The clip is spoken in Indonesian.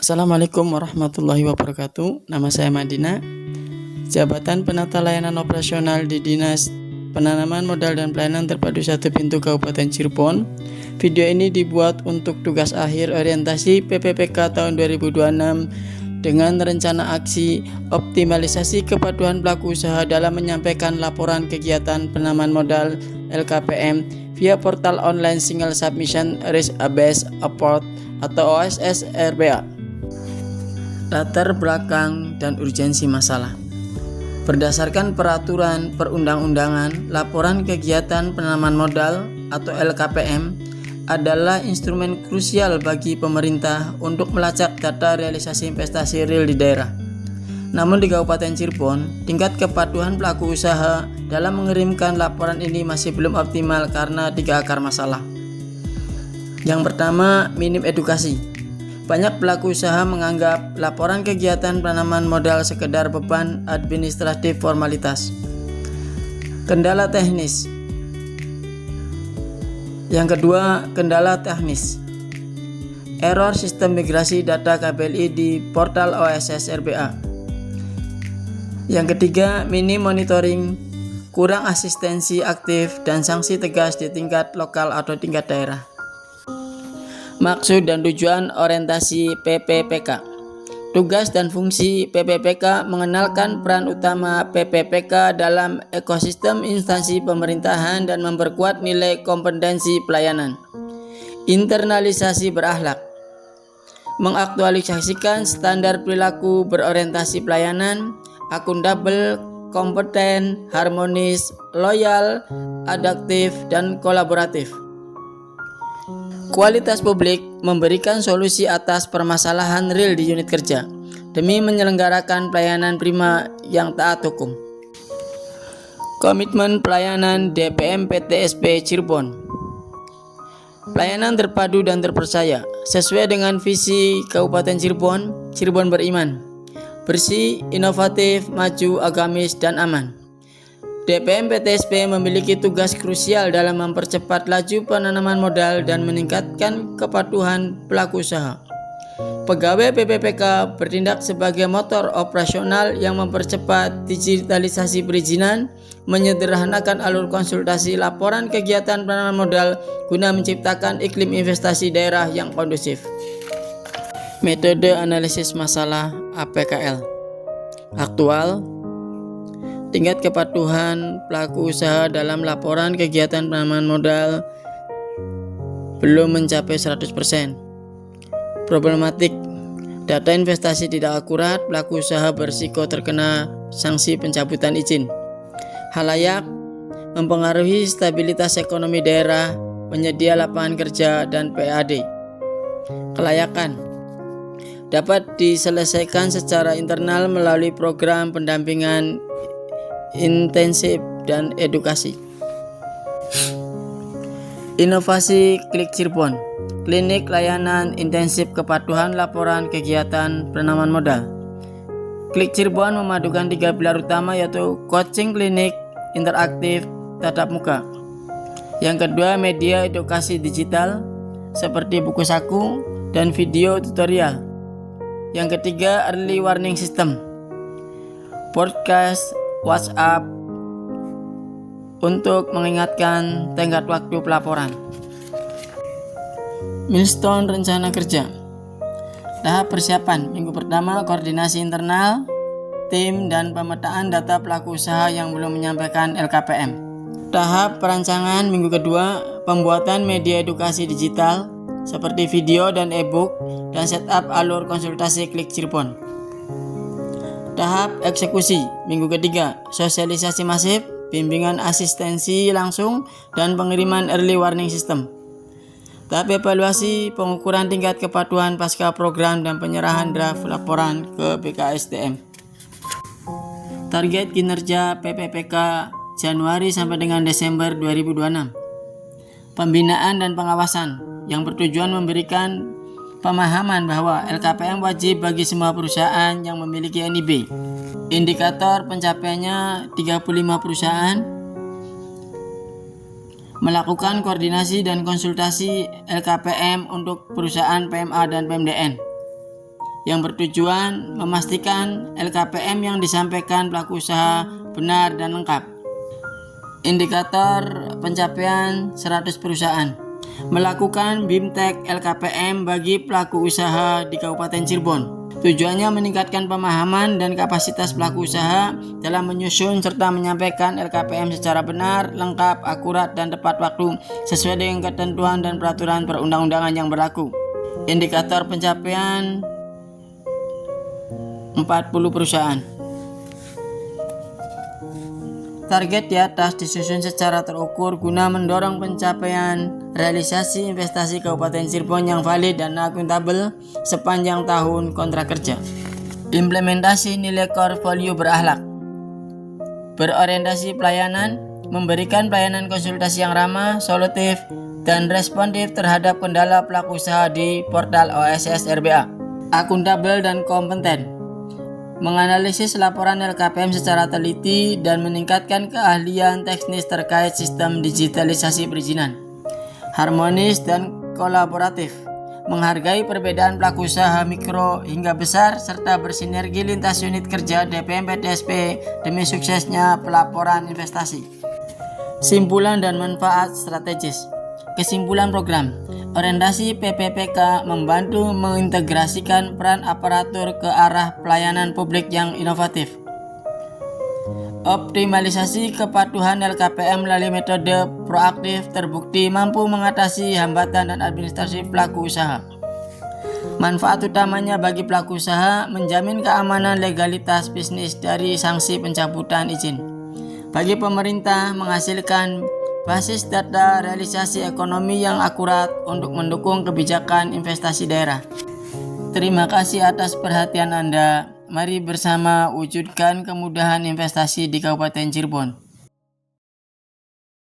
Assalamualaikum warahmatullahi wabarakatuh. Nama saya Madina, Jabatan Penata Layanan Operasional di Dinas Penanaman Modal dan Pelayanan Terpadu 1 Pintu Kabupaten Cirebon. Video ini dibuat untuk tugas akhir orientasi PPPK tahun 2026 dengan rencana aksi optimalisasi kepatuhan pelaku usaha dalam menyampaikan laporan kegiatan penanaman modal LKPM via portal online Single Submission Risk Based Report atau OSS RBA. Latar belakang dan urgensi masalah. Berdasarkan peraturan perundang-undangan, laporan kegiatan penanaman modal atau LKPM adalah instrumen krusial bagi pemerintah untuk melacak data realisasi investasi real di daerah. Namun di Kabupaten Cirebon, tingkat kepatuhan pelaku usaha dalam mengirimkan laporan ini masih belum optimal karena 3 akar masalah. Yang pertama, minim edukasi. Banyak pelaku usaha menganggap laporan kegiatan penanaman modal sekedar beban administratif formalitas. Kendala teknis. Yang kedua, kendala teknis. Error sistem migrasi data KBLI di portal OSS RBA. Yang ketiga, minim monitoring, kurang asistensi aktif dan sanksi tegas di tingkat lokal atau tingkat daerah. Maksud dan tujuan orientasi PPPK. Tugas dan fungsi PPPK mengenalkan peran utama PPPK dalam ekosistem instansi pemerintahan dan memperkuat nilai kompetensi pelayanan. Internalisasi berakhlak. Mengaktualisasikan standar perilaku berorientasi pelayanan, akuntabel, kompeten, harmonis, loyal, adaptif, dan kolaboratif. Kualitas publik memberikan solusi atas permasalahan real di unit kerja demi menyelenggarakan pelayanan prima yang taat hukum. Komitmen pelayanan DPM PTSP Cirebon. Pelayanan terpadu dan terpercaya sesuai dengan visi Kabupaten Cirebon. Cirebon beriman, bersih, inovatif, maju, agamis, dan aman. DPM PTSP memiliki tugas krusial dalam mempercepat laju penanaman modal dan meningkatkan kepatuhan pelaku usaha. Pegawai PPPK bertindak sebagai motor operasional yang mempercepat digitalisasi perizinan, menyederhanakan alur konsultasi laporan kegiatan penanaman modal guna menciptakan iklim investasi daerah yang kondusif. Metode analisis masalah APKL. Aktual, tingkat kepatuhan pelaku usaha dalam laporan kegiatan penanaman modal belum mencapai 100%. Problematik, data investasi tidak akurat, pelaku usaha berisiko terkena sanksi pencabutan izin. Halayak, mempengaruhi stabilitas ekonomi daerah, penyedia lapangan kerja, dan PAD. Kelayakan, dapat diselesaikan secara internal melalui program pendampingan intensif dan edukasi. Inovasi Klik Cirebon, klinik layanan intensif kepatuhan laporan kegiatan penanaman modal. Klik Cirebon memadukan 3 pilar utama yaitu coaching klinik interaktif tatap muka. Yang kedua, media edukasi digital seperti buku saku dan video tutorial. Yang ketiga, early warning system, podcast, WhatsApp untuk mengingatkan tenggat waktu pelaporan. Milestone rencana kerja. Tahap persiapan. Minggu pertama, koordinasi internal, tim, dan pemetaan data pelaku usaha yang belum menyampaikan LKPM. Tahap perancangan. Minggu kedua, pembuatan media edukasi digital seperti video dan e-book dan setup alur konsultasi Klik Cirebon. Tahap eksekusi. Minggu ketiga, sosialisasi masif, bimbingan asistensi langsung, dan pengiriman early warning system. Tahap evaluasi, pengukuran tingkat kepatuhan pasca program dan penyerahan draft laporan ke BKSDM. Target kinerja PPPK Januari sampai dengan Desember 2026. Pembinaan dan pengawasan yang bertujuan memberikan pemahaman bahwa LKPM wajib bagi semua perusahaan yang memiliki NIB. Indikator pencapaiannya 35 perusahaan. Melakukan koordinasi dan konsultasi LKPM untuk perusahaan PMA dan PMDN. yang bertujuan memastikan LKPM yang disampaikan pelaku usaha benar dan lengkap. Indikator pencapaian 100 perusahaan. Melakukan BIMTEK LKPM bagi pelaku usaha di Kabupaten Cirebon. Tujuannya meningkatkan pemahaman dan kapasitas pelaku usaha dalam menyusun serta menyampaikan LKPM secara benar, lengkap, akurat, dan tepat waktu sesuai dengan ketentuan dan peraturan perundang-undangan yang berlaku. Indikator pencapaian 40 perusahaan. Target di atas disusun secara terukur guna mendorong pencapaian realisasi investasi Kabupaten Cirebon yang valid dan akuntabel sepanjang tahun kontrak kerja. Implementasi nilai core value berakhlak. Berorientasi pelayanan, memberikan pelayanan konsultasi yang ramah, solutif, dan responsif terhadap kendala pelaku usaha di portal OSS RBA. Akuntabel dan kompeten. Menganalisis laporan LKPM secara teliti dan meningkatkan keahlian teknis terkait sistem digitalisasi perizinan. Harmonis dan kolaboratif. Menghargai perbedaan pelaku usaha mikro hingga besar serta bersinergi lintas unit kerja DPM PTSP demi suksesnya pelaporan investasi. Simpulan dan manfaat strategis. Kesimpulan program. Orientasi PPPK membantu mengintegrasikan peran aparatur ke arah pelayanan publik yang inovatif. Optimalisasi kepatuhan LKPM melalui metode proaktif terbukti mampu mengatasi hambatan dan administrasi pelaku usaha. Manfaat utamanya bagi pelaku usaha menjamin keamanan legalitas bisnis dari sanksi pencabutan izin. Bagi pemerintah menghasilkan basis data realisasi ekonomi yang akurat untuk mendukung kebijakan investasi daerah. Terima kasih atas perhatian Anda. Mari bersama wujudkan kemudahan investasi di Kabupaten Cirebon.